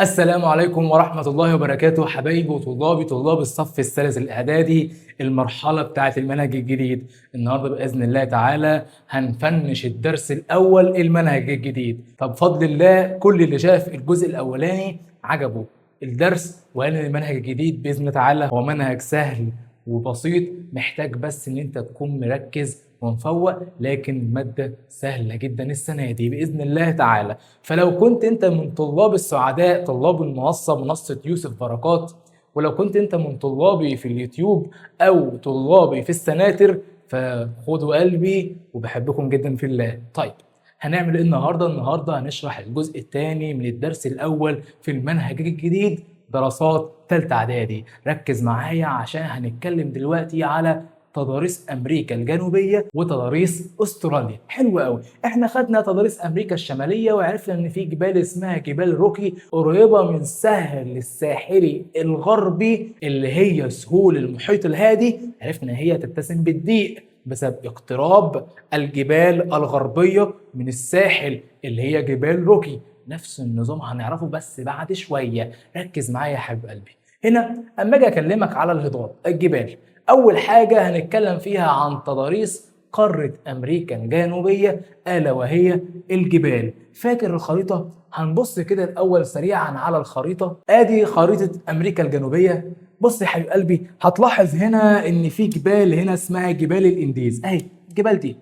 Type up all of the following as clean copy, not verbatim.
السلام عليكم ورحمة الله وبركاته حبايبي وطلابي طلاب الصف الثالث الإعدادي المرحلة بتاعة المنهج الجديد. النهاردة بإذن الله تعالى هنفنش الدرس الأول المنهج الجديد. طب بفضل الله كل اللي شاف الجزء الأولاني عجبه الدرس وقال إن المنهج الجديد بإذن الله تعالى هو منهج سهل وبسيط، محتاج بس إن أنت تكون مركز ومفوق، لكن المادة سهلة جدا السنة دي بإذن الله تعالى. فلو كنت انت من طلاب السعداء طلاب المنصة منصة يوسف بركات، ولو كنت انت من طلابي في اليوتيوب او طلابي في السناتر، فخدوا قلبي وبحبكم جدا في الله. طيب هنعمل ايه النهارده؟ النهارده هنشرح الجزء الثاني من الدرس الاول في المنهج الجديد، دراسات ثالثه اعدادي. ركز معايا عشان هنتكلم دلوقتي على تضاريس امريكا الجنوبيه وتضاريس استراليا. حلو قوي، احنا خدنا تضاريس امريكا الشماليه وعرفنا ان في جبال اسمها جبال روكي قريبه من سهل الساحلي الغربي اللي هي سهول المحيط الهادي. عرفنا ان هي تتسم بالضيق بسبب اقتراب الجبال الغربيه من الساحل اللي هي جبال روكي. نفس النظام هنعرفه بس بعد شويه. ركز معايا يا حبيب قلبي. هنا اما اجي اكلمك على الهضاب الجبال، أول حاجة هنتكلم فيها عن تضاريس قارة أمريكا الجنوبية ألا وهي الجبال. فاكر الخريطة؟ هنبص كده الأول سريعا على الخريطة. آدي خريطة أمريكا الجنوبية. بص يا حبيب قلبي، هتلاحظ هنا إن في جبال هنا اسمها جبال الإنديز. أهي الجبال دي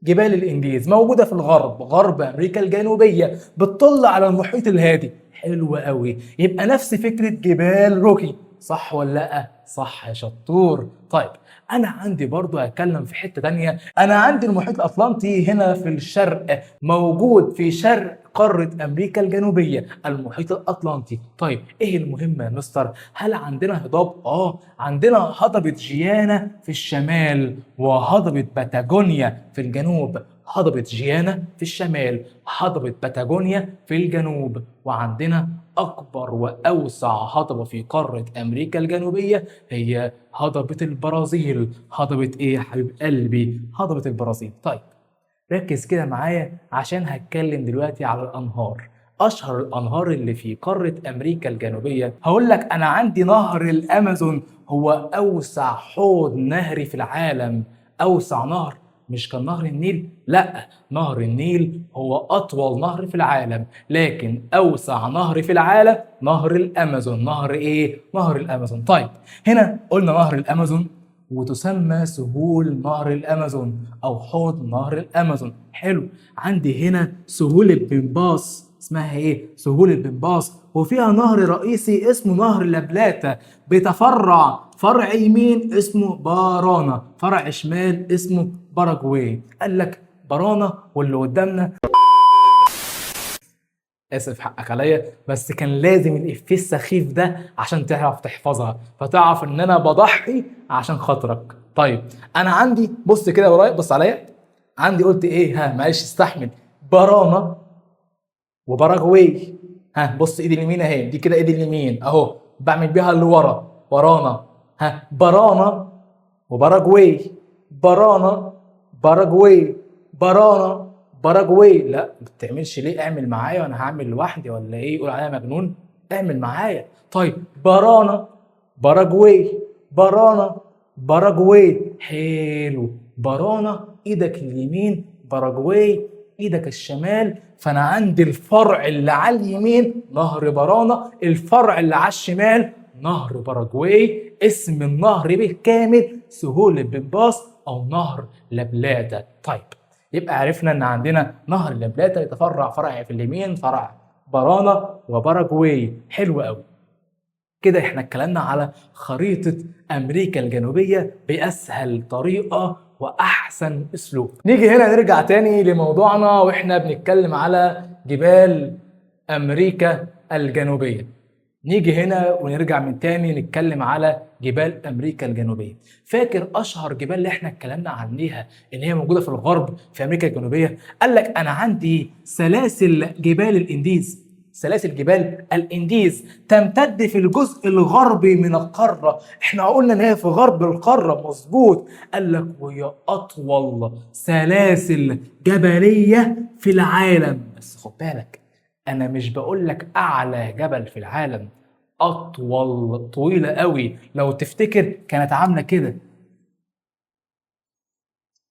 جبال الإنديز موجودة في الغرب، غرب أمريكا الجنوبية، بتطل على المحيط الهادي. حلو قوي، يبقى نفس فكرة جبال روكي. صح ولا لأ؟ صح يا شطور. طيب أنا عندي برضو هتكلم في حتة تانية. أنا عندي المحيط الأطلنطي هنا في الشرق، موجود في شرق قارة أمريكا الجنوبية، المحيط الأطلنطي. طيب إيه المهم يا مستر؟ هل عندنا هضاب؟ عندنا هضبة جيانا في الشمال وهضبة باتاجونيا في الجنوب. هضبة جيانا في الشمال، هضبة باتاجونيا في الجنوب. وعندنا أكبر وأوسع هضبة في قارة أمريكا الجنوبية هي هضبة البرازيل. هضبة إيه يا حبيب قلبي؟ هضبة البرازيل. طيب ركز كده معايا عشان هتكلم دلوقتي على الأنهار. أشهر الأنهار اللي في قارة أمريكا الجنوبية هقول لك أنا عندي نهر الأمازون، هو أوسع حوض نهري في العالم. أوسع نهر، مش كان نهر النيل، لا، نهر النيل هو أطول نهر في العالم، لكن أوسع نهر في العالم نهر الأمازون. نهر إيه؟ نهر الأمازون. طيب هنا قلنا نهر الأمازون وتسمى سهول نهر الأمازون أو حوض نهر الأمازون. حلو، عندي هنا سهول بنباس. اسمها إيه؟ سهول بنباس، وفيها نهر رئيسي اسمه نهر لابلاتا، بيتفرع فرع يمين اسمه بارانا، فرع شمال اسمه باراجواي. قال لك بارانا واللي قدامنا، اسف حقك عليا، بس كان لازم الافيه السخيف ده عشان تعرف تحفظها، فتعرف ان انا بضحي عشان خاطرك. طيب انا عندي، بص كده ورايا، بص عليا، عندي قلت ايه؟ معلش استحمل. بارانا وباراجواي. بص ايدي اليمين اهي، دي كده ايدي اليمين اهو، بعمل بيها اللي ورا، ورانا. بارانا وباراجواي. بارانا باراجواي. بارانا باراجواي. لا ما بتعملش ليه؟ اعمل معايا وانا هعمل لوحدي ولا ايه؟ يقول عليا مجنون؟ اعمل معايا. طيب بارانا باراجواي. بارانا باراجواي. حلو، بارانا ايدك اليمين، باراجواي ايدك الشمال. فانا عندي الفرع اللي على اليمين نهر بارانا، الفرع اللي على الشمال نهر باراجواي. اسم النهر بالكامل سهول بنباس او نهر لابلاتا. طيب يبقى عرفنا ان عندنا نهر لابلاتا يتفرع فرع في اليمين، فرع بارانا وباراجواي. حلو قوي، كده احنا اتكلمنا على خريطة امريكا الجنوبية باسهل طريقة واحسن اسلوب. نيجي هنا نرجع تاني لموضوعنا واحنا بنتكلم على جبال امريكا الجنوبية. نيجي هنا ونرجع من تاني نتكلم على جبال امريكا الجنوبيه. فاكر اشهر جبال اللي احنا اتكلمنا عنها اللي هي موجوده في الغرب في امريكا الجنوبيه؟ قال لك انا عندي سلاسل جبال الانديز. سلاسل جبال الانديز تمتد في الجزء الغربي من القاره. احنا قلنا ان هي في غرب القاره، مظبوط. قال لك وهي اطول سلاسل جبليه في العالم. بس خد بالك، انا مش بقول لك اعلى جبل في العالم، اطول، طويله قوي، لو تفتكر كانت عامله كده،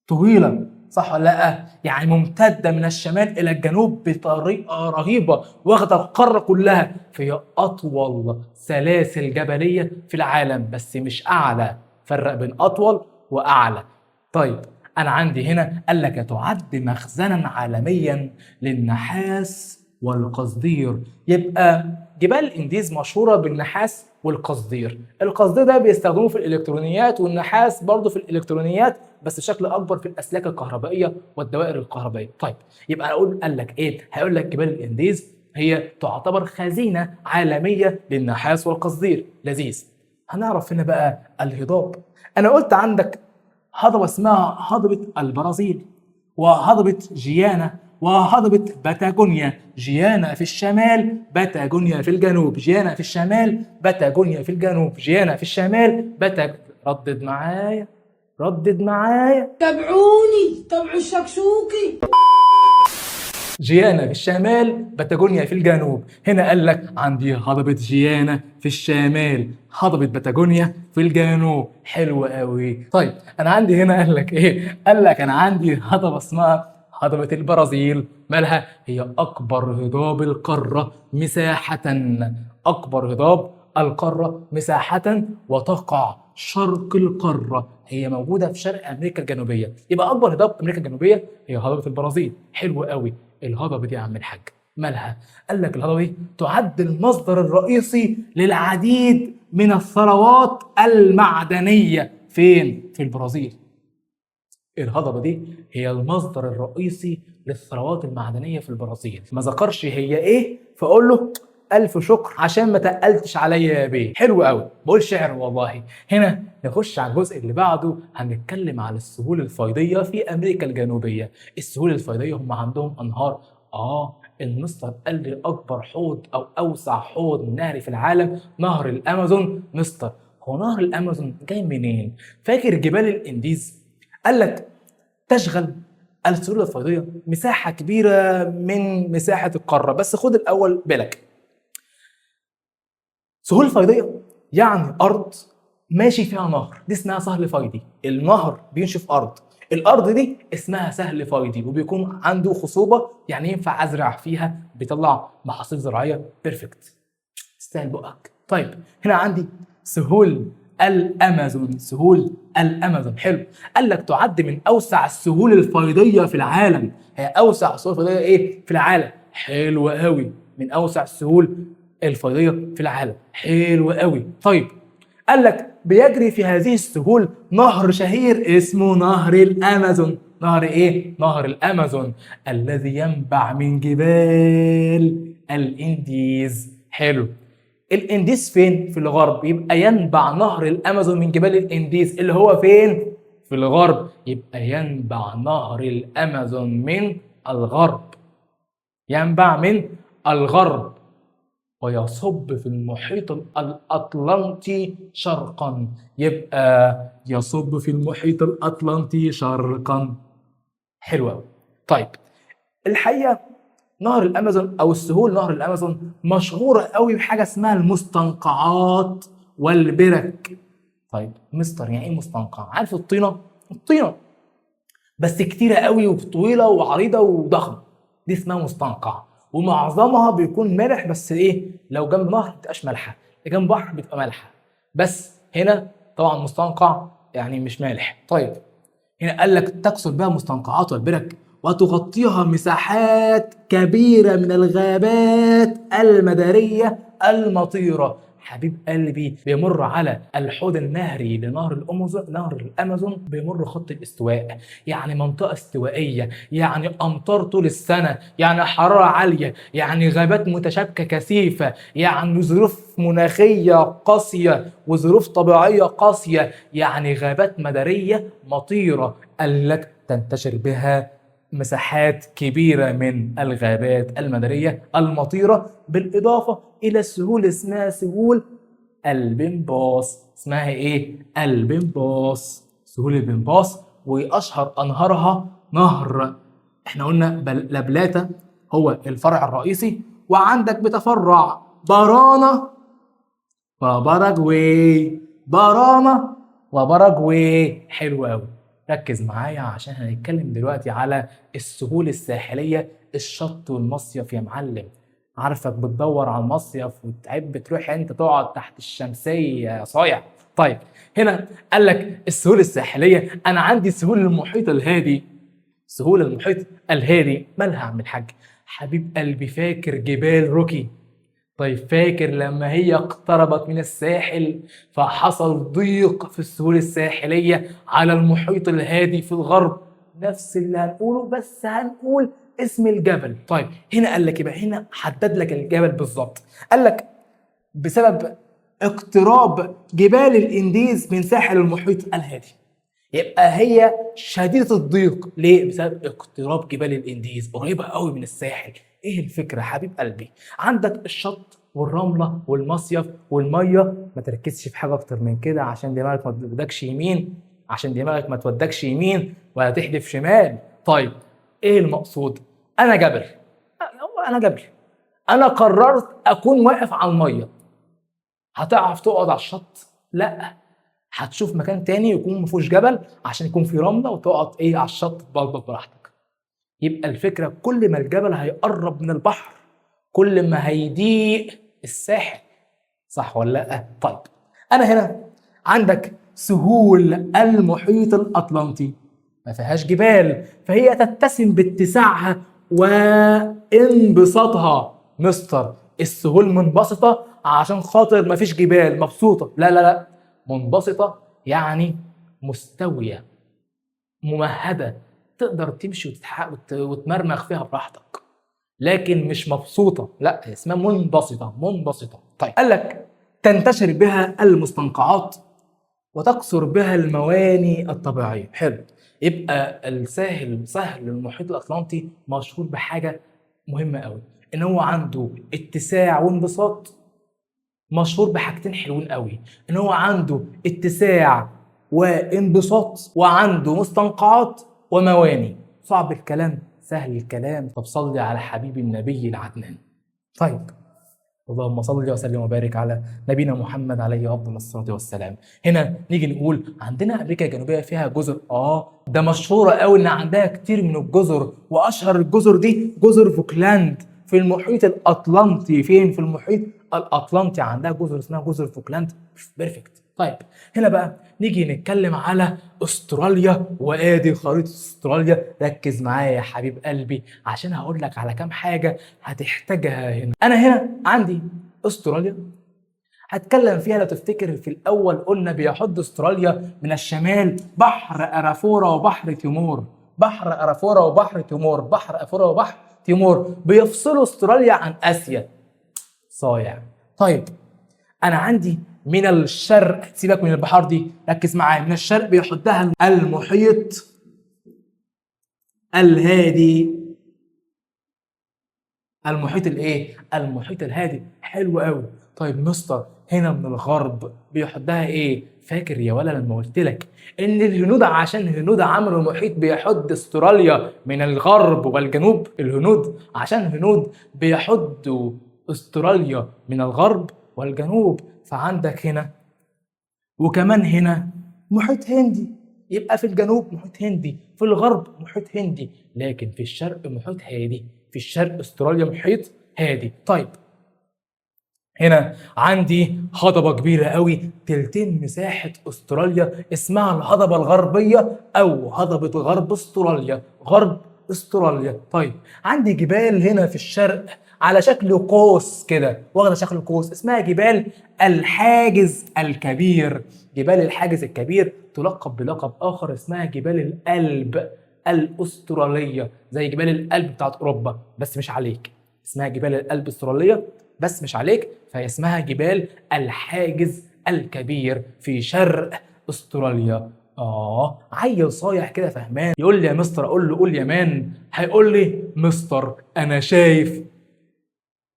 طويله صح ولا لا؟ يعني ممتده من الشمال الى الجنوب بطريقه رهيبه، واخده القاره كلها، فهي اطول سلاسل جبليه في العالم، بس مش اعلى. فرق بين اطول واعلى. طيب انا عندي هنا قال لك تعد مخزنا عالميا للنحاس والقصدير. يبقى جبال الانديز مشهوره بالنحاس والقصدير. القصدير ده بيستخدموه في الالكترونيات، والنحاس برضه في الالكترونيات، بس بشكل اكبر في الاسلاك الكهربائيه والدوائر الكهربائيه. طيب يبقى اقول قال لك ايه؟ هيقول لك جبال الانديز هي تعتبر خزينه عالميه للنحاس والقصدير. لذيذ. هنعرف هنا بقى الهضاب. انا قلت عندك هضبه اسمها هضبه البرازيل، وهضبه جيانا، وهضبه باتاجونيا. جيانا في الشمال، باتاجونيا في الجنوب. جيانا في الشمال، باتاجونيا في الجنوب. جيانا في الشمال، ردد معايا، ردد معايا. تابعوني، تابعوا الشكشوكي. جيانا في الشمال، باتاجونيا في الجنوب. هنا قال لك عندي هضبة جيانا في الشمال، هضبة باتاجونيا في الجنوب. حلو قوي. طيب انا عندي هنا قال لك ايه؟ قال لك انا عندي هضبة اسمها هضبة البرازيل. مالها؟ هي اكبر هضاب القارة مساحة، اكبر هضاب القارة مساحة، وتقع شرق القارة. هي موجودة في شرق امريكا الجنوبية. يبقى اكبر هضاب امريكا الجنوبية هي هضبة البرازيل. حلو قوي. الهضبة دي يا عم الحاج مالها؟ قال لك الهضبة دي تعد المصدر الرئيسي للعديد من الثروات المعدنية. فين؟ في البرازيل. الهضبة دي هي المصدر الرئيسي للثروات المعدنية في البرازيل. ما ذكرش هي ايه، فاقول له ألف شكر عشان ما تقلتش عليا يا بيه. حلو قوي، بقول شعر والله. هنا نخش على الجزء اللي بعده، هنتكلم على السهول الفيضية في أمريكا الجنوبية. السهول الفيضية هم عندهم أنهار. المستر قال لي أكبر حوض أو أوسع حوض نهري في العالم نهر الأمازون. مستر هو نهر الأمازون جاي منين؟ فاكر جبال الإنديز؟ قال لك تشغل السهول الفيضية مساحة كبيرة من مساحة القارة. بس خد الأول بالك، سهول فيضية يعني أرض ماشي فيها نهر، دي اسمها سهل فيضي. النهر بيمشي في أرض، الأرض دي اسمها سهل فيضي، وبيكون عنده خصوبة، يعني ينفع أزرع فيها، بيطلع محاصيل زراعية بيرفكت. تستاهل بقك. طيب هنا عندي سهول الامازون. سهول الامازون حلو. قال لك تعد من اوسع السهول الفيضيه في العالم. هي اوسع السهول الفيضيه ايه في العالم؟ حلو قوي. من اوسع السهول الفيضيه في العالم. حلو قوي. طيب قال لك بيجري في هذه السهول نهر شهير اسمه نهر الامازون. نهر ايه؟ نهر الامازون الذي ينبع من جبال الانديز. حلو. الانديز فين؟ في الغرب. يبقى ينبع نهر الامازون من جبال الانديز اللي هو فين؟ في الغرب. يبقى ينبع نهر الامازون من الغرب. ينبع من الغرب ويصب في المحيط الاطلنطي شرقا. يبقى يصب في المحيط الاطلنطي شرقا. حلوة. طيب الحقيقة نهر الامازون او السهول نهر الامازون مشهوره قوي بحاجه اسمها المستنقعات والبرك. طيب مستر يعني ايه مستنقع؟ عارف الطينه؟ الطينه بس كتيره قوي وطويله وعريضه وضخمه، دي اسمها مستنقع. ومعظمها بيكون مالح، بس ايه، لو جنب نهر ما بتبقاش مالحه، جنب بحر بتبقى مالحه. بس هنا طبعا مستنقع يعني مش مالح. طيب هنا قال لك تقصد بها مستنقعات والبرك وتغطيها مساحات كبيرة من الغابات المدارية المطيرة. حبيب قلبي بيمر على الحوض النهري لنهر الأمازون، نهر الأمازون بيمر خط الاستواء، يعني منطقة استوائية، يعني أمطار طول السنة، يعني حرارة عالية، يعني غابات متشابكة كثيفة، يعني ظروف مناخية قاسية وظروف طبيعية قاسية، يعني غابات مدارية مطيرة. قال لك تنتشر بها مساحات كبيرة من الغابات المدارية المطيرة، بالإضافة إلى السهول اسمها سهول البنباس. اسمها إيه؟ البنباس. سهول البنباس. وأشهر أنهارها نهر، إحنا قلنا لابلاتا هو الفرع الرئيسي، وعندك بتفرع بارانا وباراجواي. بارانا وباراجواي. حلو قوي. ركز معايا عشان هنتكلم دلوقتي على السهول الساحلية، الشط والمصيف يا معلم. عارفك بتدور على المصيف وتحب تروح انت تقعد تحت الشمسية يا صايع. طيب هنا قال لك السهول الساحلية، انا عندي سهول المحيط الهادي. سهول المحيط الهادي مالها يا عم الحاج؟ حبيب قلبي فاكر جبال روكي؟ طيب فاكر لما هي اقتربت من الساحل فحصل ضيق في السهول الساحلية على المحيط الهادي في الغرب؟ نفس اللي هنقوله بس هنقول اسم الجبل. طيب هنا قال لك يبقى هنا حدد لك الجبل بالظبط. قال لك بسبب اقتراب جبال الانديز من ساحل المحيط الهادي. يبقى هي شديدة الضيق ليه؟ بسبب اقتراب جبال الانديز قريبة قوي من الساحل. ايه الفكرة حبيب قلبي؟ عندك الشط والرملة والمصيف والمية، ما تركزش في حاجة اكتر من كده عشان دماغك ما تودكش يمين، عشان دماغك ما تودكش يمين ولا تحدف شمال. طيب ايه المقصود؟ انا جبل، انا جبل، انا قررت اكون واقف على المية. هتعرف تقعد على الشط؟ لا، هتشوف مكان تاني يكون ما فيهوش جبل عشان يكون فيه رمله وتقعد ايه على الشط تبلبط براحتك. يبقى الفكره كل ما الجبل هيقرب من البحر كل ما هيضيق الساحل، صح ولا لا؟ طيب انا هنا عندك سهول المحيط الاطلنطي ما فيهاش جبال، فهي تتسم باتساعها وانبساطها. مستر السهول منبسطه عشان خاطر ما فيش جبال، مبسوطه؟ لا لا لا، منبسطه يعني مستويه ممهده، تقدر تمشي وتمرمغ فيها براحتك، لكن مش مبسوطه، لا اسمها منبسطه. منبسطه. طيب قال لك تنتشر بها المستنقعات وتكثر بها المواني الطبيعيه. حلو. يبقى سهل المحيط الاطلنطي مشهور بحاجه مهمه قوي، ان هو عنده اتساع وانبساط. مشهور بحاجتين حلوين قوي، ان هو عنده اتساع وانبساط وعنده مستنقعات ومواني. صعب الكلام سهل الكلام. طب صلي على حبيب النبي العدنان. طيب اللهم صل وسلم وبارك على نبينا محمد عليه افضل الصلاه والسلام. هنا نيجي نقول عندنا امريكا الجنوبيه فيها جزر. ده مشهوره قوي ان عندها كتير من الجزر، واشهر الجزر دي جزر فوكلاند في المحيط الاطلنطي. فين؟ في المحيط الاطلنطي عندها جزر اسمها جزر فوكلاند. بيرفكت. طيب هنا بقى نيجي نتكلم على استراليا، وادي خريطه استراليا. ركز معايا يا حبيب قلبي عشان هقول لك على كام حاجه هتحتاجها هنا. انا هنا عندي استراليا هتكلم فيها. لو تفتكر في الاول قلنا بيحد استراليا من الشمال بحر ارافورا وبحر تيمور. بحر ارافورا وبحر تيمور، بحر ارافورا وبحر تيمور بيفصلوا استراليا عن اسيا. صايع. طيب انا عندي من الشرق، سيبك من البحار دي، ركز معايا، من الشرق بيحدها المحيط الهادي. المحيط الايه؟ المحيط الهادي. حلو قوي. طيب مستر هنا من الغرب بيحدها ايه؟ فاكر يا ولا لما قلت لك ان الهنود عشان الهنود عملوا المحيط بيحد استراليا من الغرب والجنوب؟ الهنود عشان الهنود بيحدوا استراليا من الغرب والجنوب. فعندك هنا وكمان هنا محيط هندي. يبقى في الجنوب محيط هندي، في الغرب محيط هندي، لكن في الشرق محيط هادي. في الشرق استراليا محيط هادي. طيب هنا عندي هضبة كبيرة قوي تلتين مساحة استراليا اسمها الهضبة الغربية او هضبة غرب استراليا. غرب استراليا. طيب عندي جبال هنا في الشرق على شكل قوس كده، واخده شكل قوس، اسمها جبال الحاجز الكبير. جبال الحاجز الكبير تلقب بلقب اخر اسمها جبال الألب الاستراليه، زي جبال الألب بتاعت اوروبا بس مش عليك، اسمها جبال الألب الاستراليه بس مش عليك، فهي اسمها جبال الحاجز الكبير في شرق استراليا. عيل صايع كده فهمان يقول لي يا مستر، اقول له قول يا مان، هيقول لي مستر انا شايف،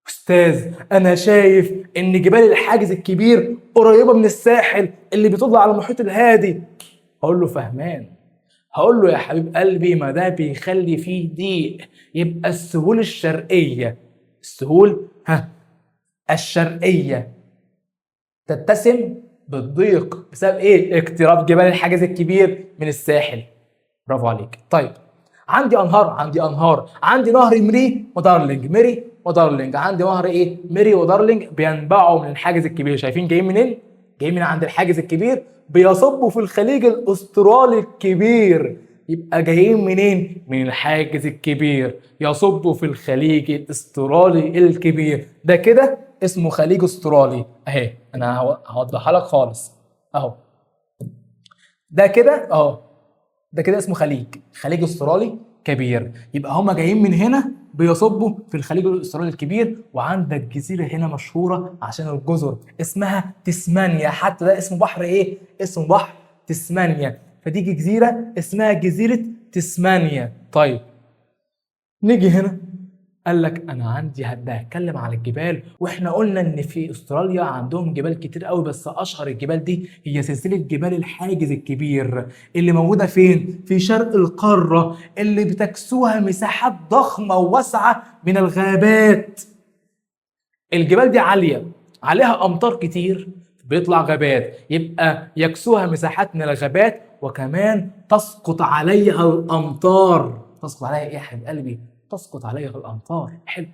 استاذ انا شايف ان جبال الحاجز الكبير قريبه من الساحل اللي بيطل على المحيط الهادي. هقول له فهمان. هقول له يا حبيب قلبي ما ده بيخلي فيه ضيق، يبقى السهول الشرقيه، السهول الشرقية تتسم بالضيق بسبب ايه؟ اقتراب جبال الحاجز الكبير من الساحل. برافو عليك. طيب عندي انهار، عندي نهر ميري ودارلينج، عندي نهر ايه؟ ميري ودارلينج بينبعوا من الحاجز الكبير. شايفين جايين منين؟ جايين من عند الحاجز الكبير بيصبوا في الخليج الاسترالي الكبير. يبقى جايين منين؟ من الحاجز الكبير يصبوا في الخليج الاسترالي الكبير. ده كده اسمه خليج استرالي اهي. انا هوضحها لك خالص اهو. ده كده اهو، ده كده اسمه خليج استرالي كبير. يبقى هما جايين من هنا بيصبوا في الخليج الاسترالي الكبير. وعندك جزيره هنا مشهوره عشان الجزر اسمها تسمانيا، حتى ده اسمه بحر ايه؟ اسمه بحر تسمانيا. فدي جزيره اسمها جزيره تسمانيا. طيب نيجي هنا، قال لك انا عندي هتكلم على الجبال. واحنا قلنا ان في استراليا عندهم جبال كتير قوي، بس اشهر الجبال دي هي سلسله جبال الحاجز الكبير اللي موجوده فين؟ في شرق القاره، اللي بتكسوها مساحات ضخمه وواسعه من الغابات. الجبال دي عاليه، عليها امطار كتير، بيطلع غابات، يبقى يكسوها مساحات من الغابات، وكمان تسقط عليها الامطار. تسقط عليها ايه يا حبيب قلبي؟ تسقط عليها الأمطار. حلو.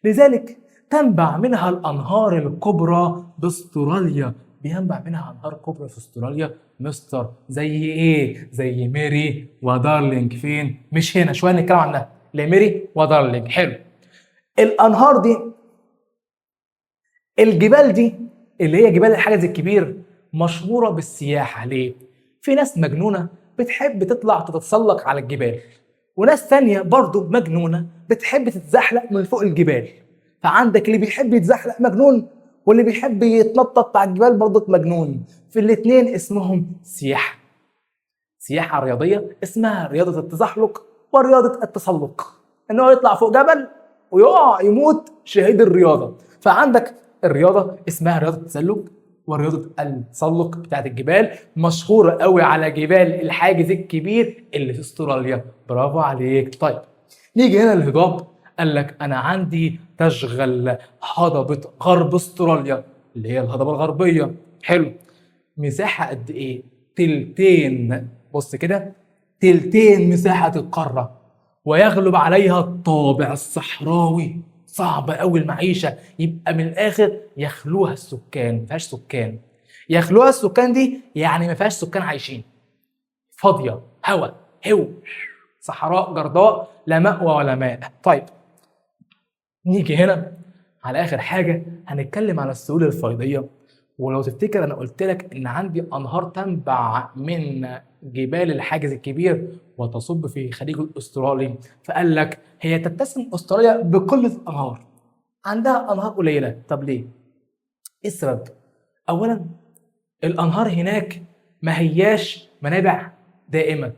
لذلك تنبع منها الأنهار الكبرى باستراليا. بينبع منها أنهار كبرى في استراليا مستر. زي إيه؟ زي ميري ودارلينج. فين؟ مش هنا، شوية نتكلم عنها. ميري ودارلينج. حلو. الأنهار دي، الجبال دي اللي هي جبال الحجز الكبير مشهورة بالسياحة. ليه؟ في ناس مجنونة بتحب تطلع تتسلق على الجبال، وناس تانية برضو مجنونة بتحب تتزحلق من فوق الجبال. فعندك اللي بيحب يتزحلق مجنون، واللي بيحب يتنطط على الجبال برضو مجنون. في الاتنين اسمهم سياحة رياضية اسمها رياضة التزحلق ورياضة التسلق. ان هو يطلع فوق جبل ويقع يموت شهيد الرياضة. فعندك الرياضة اسمها رياضة التسلق ورياضة التسلق بتاعت الجبال، مشهورة قوي على جبال الحاجز الكبير اللي في استراليا. برافو عليك. طيب نيجي هنا الهضاب. قال لك انا عندي تشغل هضبة غرب استراليا اللي هي الهضبة الغربية. حلو. مساحة قد ايه؟ تلتين، بص كده، تلتين مساحة القارة، ويغلب عليها الطابع الصحراوي. صعبة قوي المعيشة. يبقى من الآخر يخلوها السكان، ما فيهاش سكان. يخلوها السكان دي يعني ما فيهاش سكان عايشين، فاضية، هواء، صحراء جرداء، لا مأوى ولا ماء. طيب نيجي هنا على آخر حاجة، هنتكلم على السهول الفيضية. ولو تفتكر أنا قلت لك إن عندي أنهار تنبع من جبال الحاجز الكبير وتصب في خليج الاسترالي. فقال لك هي تتسم استراليا بقلة الأنهار، عندها أنهار قليلة. طب ليه؟ إيه السبب؟ أولا الأنهار هناك ما هياش منابع دائمة،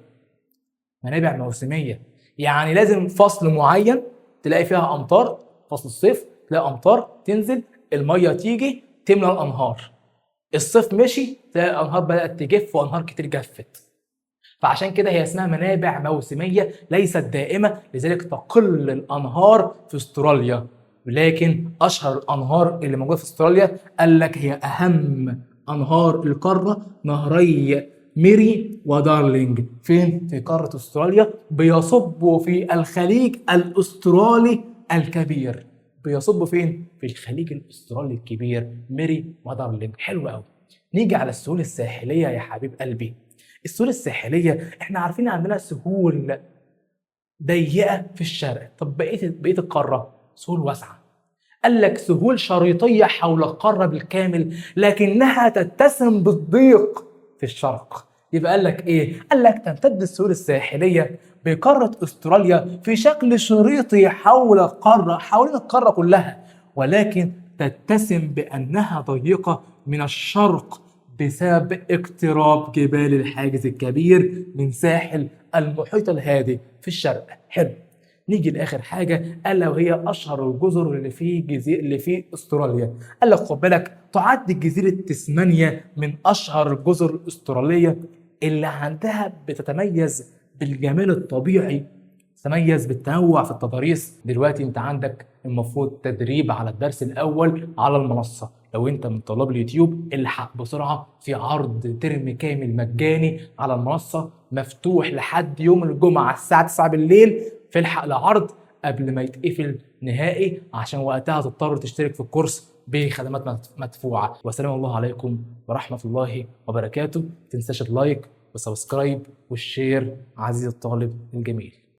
منابع موسمية. يعني لازم فصل معين تلاقي فيها أمطار، فصل الصيف تلاقي أمطار تنزل، المية تيجي تملى الأنهار. الصيف مشي تلاقي الأنهار بدأت تجف وأنهار كتير جفت. فعشان كده هي اسمها منابع موسمية ليست دائمة، لذلك تقل الأنهار في استراليا. ولكن أشهر الأنهار اللي موجودة في استراليا قال لك هي أهم أنهار القارة نهري ميري ودارلينج. فين؟ في قارة استراليا، بيصبوا في الخليج الاسترالي الكبير. بيصبوا فين؟ في الخليج الاسترالي الكبير، ميري ودارلينج. حلو قوي. نيجي على السهول الساحلية يا حبيب قلبي. السهول الساحلية احنا عارفين عندنا سهول ضيقة في الشرق. طب بقية القارة سهول واسعة. قال لك سهول شريطية حول القارة بالكامل، لكنها تتسم بالضيق في الشرق. يبقى قال لك ايه؟ قال لك تمتد السهول الساحلية بقارة استراليا في شكل شريطي حول القارة، حوالين القارة كلها، ولكن تتسم بأنها ضيقة من الشرق بسبب اقتراب جبال الحاجز الكبير من ساحل المحيط الهادي في الشرق. حلو. نيجي لاخر حاجه، الا وهي اشهر الجزر اللي في استراليا. قال لك خد بالك، تعد جزيره تسمانيا من اشهر الجزر الاستراليه اللي عندها بتتميز بالجمال الطبيعي تتميز بالتنوع في التضاريس. دلوقتي انت عندك المفروض تدريب على الدرس الاول على المنصه. لو انت من طلاب اليوتيوب الحق بسرعه، في عرض ترم كامل مجاني على المنصه مفتوح لحد يوم الجمعه الساعه 9 بالليل. في الحق العرض قبل ما يتقفل نهائي، عشان وقتها تضطر تشترك في الكورس بخدمات مدفوعه. والسلام الله عليكم ورحمه الله وبركاته. ما تنساش اللايك والسبسكرايب والشير عزيزي الطالب الجميل.